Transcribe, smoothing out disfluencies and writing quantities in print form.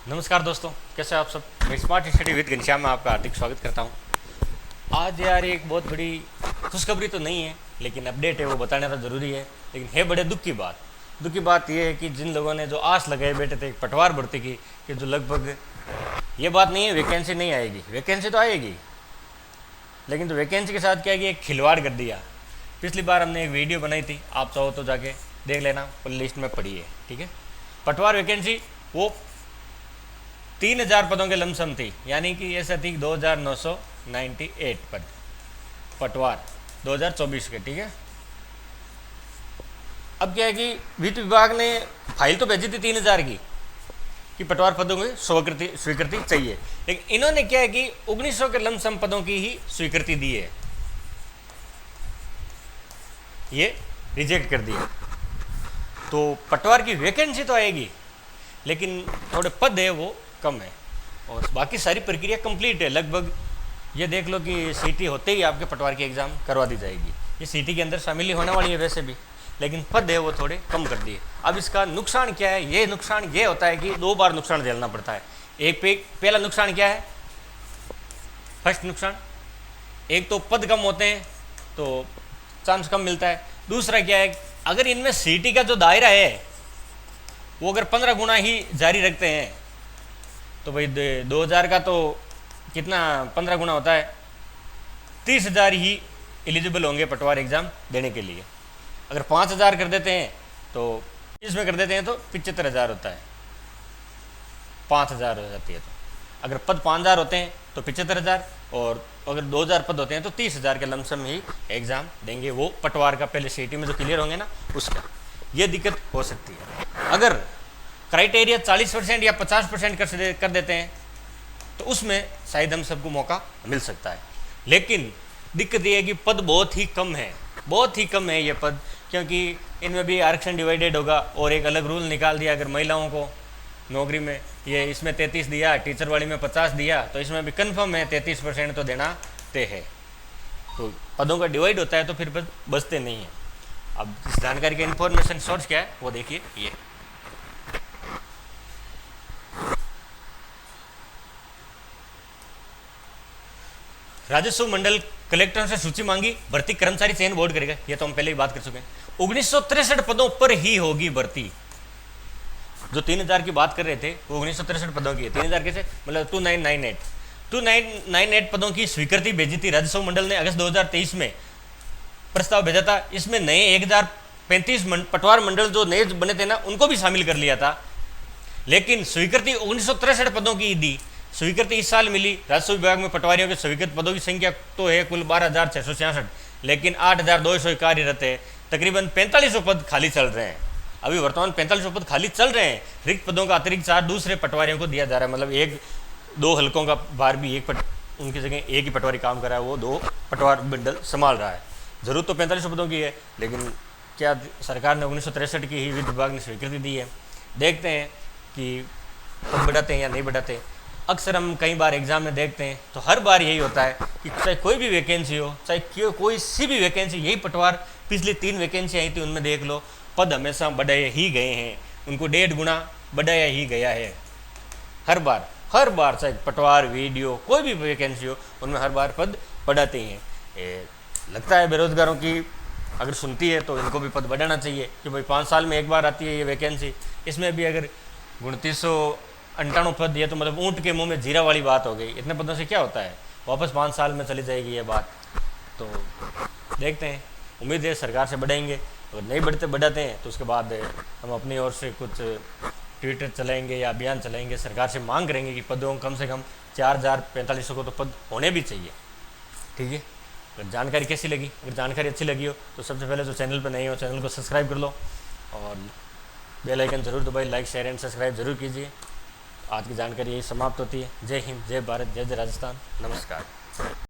नमस्कार दोस्तों, कैसे हैं आप सब। मैं स्मार्ट स्टडी विद घनश्याम में आपका हार्दिक स्वागत करता हूं। आज यार एक बहुत बड़ी खुशखबरी तो नहीं है, लेकिन अपडेट है, वो बताना तो ज़रूरी है। लेकिन है बड़े दुख की बात। दुख की बात यह है कि जिन लोगों ने जो आस लगाए बैठे थे पटवार भर्ती की, कि जो लगभग ये बात नहीं है वैकेंसी नहीं आएगी, वैकेंसी तो आएगी, लेकिन तो वैकेंसी के साथ क्या है कि एक खिलवाड़ कर दिया। पिछली बार हमने एक वीडियो बनाई थी, आप चाहो तो जाके देख लेना, प्ले लिस्ट में पड़ी है, ठीक है। पटवार वैकेंसी वो 3000 पदों के लमसम थी, यानी कि ऐसा थी 2998 पद पटवार 2024 के, ठीक है। अब क्या है कि वित्त विभाग ने फाइल तो भेजी थी 3000 की कि पटवार पदों की स्वीकृति चाहिए, लेकिन इन्होंने क्या है कि 1900 के लमसम पदों की ही स्वीकृति दी है, ये रिजेक्ट कर दिया। तो पटवार की वैकेंसी तो आएगी, लेकिन थोड़े पद है वो कम है, और बाकी सारी प्रक्रिया कंप्लीट है लगभग। ये देख लो कि सीटी होते ही आपके पटवार की एग्ज़ाम करवा दी जाएगी। ये सीटी के अंदर शामिल ही होने वाली है वैसे भी, लेकिन पद है वो थोड़े कम कर दिए। अब इसका नुकसान क्या है? ये नुकसान ये होता है कि 2 बार नुकसान झेलना पड़ता है। पहला नुकसान क्या है? फर्स्ट नुकसान, एक तो पद कम होते हैं तो चांस कम मिलता है। दूसरा क्या है, अगर इनमें सीटी का जो दायरा है वो अगर 15 गुना ही जारी रखते हैं तो भाई 2000 का तो कितना 15 गुना होता है, 30,000 ही एलिजिबल होंगे पटवार एग्ज़ाम देने के लिए। अगर 5000 कर देते हैं तो इसमें कर देते हैं तो 75,000 होता है, 5000 हो जाती है। तो अगर पद 5000 होते हैं तो 75,000, और अगर 2000 पद होते हैं तो 30,000 के लमसम ही एग्ज़ाम देंगे वो पटवार का, पहले सीटी में जो क्लियर होंगे ना उसका। ये दिक्कत हो सकती है। अगर क्राइटेरिया 40% या 50% कर देते हैं तो उसमें शायद हम सबको मौका मिल सकता है, लेकिन दिक्कत ये है कि पद बहुत ही कम है, बहुत ही कम है ये पद, क्योंकि इनमें भी आरक्षण डिवाइडेड होगा। और एक अलग रूल निकाल दिया, अगर महिलाओं को नौकरी में ये इसमें 33 दिया, टीचर वाली में 50 दिया, तो इसमें भी कन्फर्म है 33% तो देना तय है। तो पदों का डिवाइड होता है तो फिर पद बचते नहीं हैं। अब इस जानकारी का इन्फॉर्मेशन सोर्स क्या है वो देखिए। ये राजस्व मंडल कलेक्टरों से सूची मांगी, भर्ती कर्मचारी चयन बोर्ड करेगा। ये तो हम पहले ही बात कर चुके हैं। 1963 पदों पर ही होगी भर्ती। जो 3000 की बात कर रहे थे वो 1963 पदों की है। 3000 कैसे, मतलब 2998 पदों की स्वीकृति भेजी थी राजस्व मंडल ने अगस्त 2023 में, प्रस्ताव भेजा था। इसमें नए 1035 पटवार मंडल जो नए बने थे ना उनको भी शामिल कर लिया था, लेकिन स्वीकृति 1963 पदों की दी। स्वीकृति इस साल मिली। राजस्व विभाग में पटवारियों के स्वीकृत पदों की संख्या तो है कुल 12,666, लेकिन 8,200 कार्यरत है। तकरीबन 4500 पद खाली चल रहे हैं। अभी वर्तमान 4500 पद खाली चल रहे हैं। रिक्त पदों का अतिरिक्त 4 दूसरे पटवारियों को दिया जा रहा है, मतलब 1-2 हलकों का भार भी उनकी जगह एक ही पटवारी काम कर रहा है, वो 2 पटवार मंडल संभाल रहा है। जरूरत तो 4500 पदों की है, लेकिन क्या सरकार ने 1963 की ही वित्त विभाग ने स्वीकृति दी है। देखते हैं कि पद बढ़ाते हैं या नहीं बढ़ाते। अक्सर हम कई बार एग्ज़ाम में देखते हैं तो हर बार यही होता है कि चाहे कोई भी वैकेंसी हो, चाहे कोई सी भी वैकेंसी, यही पटवार पिछली 3 वैकेंसी आई थी उनमें देख लो, पद हमेशा बढ़ाए ही गए हैं, उनको 1.5 गुना बढ़ाया ही गया है। हर बार चाहे पटवार वीडियो कोई भी वैकेंसी हो उनमें हर बार पद बढ़ाते ही हैं। लगता है बेरोजगारों की अगर सुनती है तो इनको भी पद बढ़ाना चाहिए कि भाई 5 साल में एक बार आती है ये वैकेंसी। इसमें भी अगर 2998 पद दिए तो मतलब ऊँट के मुंह में जीरा वाली बात हो गई। इतने पदों से क्या होता है, वापस 5 साल में चली जाएगी ये बात। तो देखते हैं, उम्मीद है सरकार से बढ़ाएंगे। अगर नहीं बढ़ाते हैं तो उसके बाद हम अपनी ओर से कुछ ट्विटर चलाएंगे या अभियान चलाएंगे, सरकार से मांग करेंगे कि पदों कम से कम 4,4500 को तो पद होने भी चाहिए, ठीक है। अगर जानकारी कैसी लगी, अगर जानकारी अच्छी लगी हो तो सबसे पहले जो चैनल पर नहीं हो चैनल को सब्सक्राइब कर लो, और बेल आइकन जरूर दबाइए, लाइक शेयर एंड सब्सक्राइब जरूर कीजिए। आज की जानकारी यही समाप्त होती है। जय हिंद, जय भारत, जय जय राजस्थान, नमस्कार।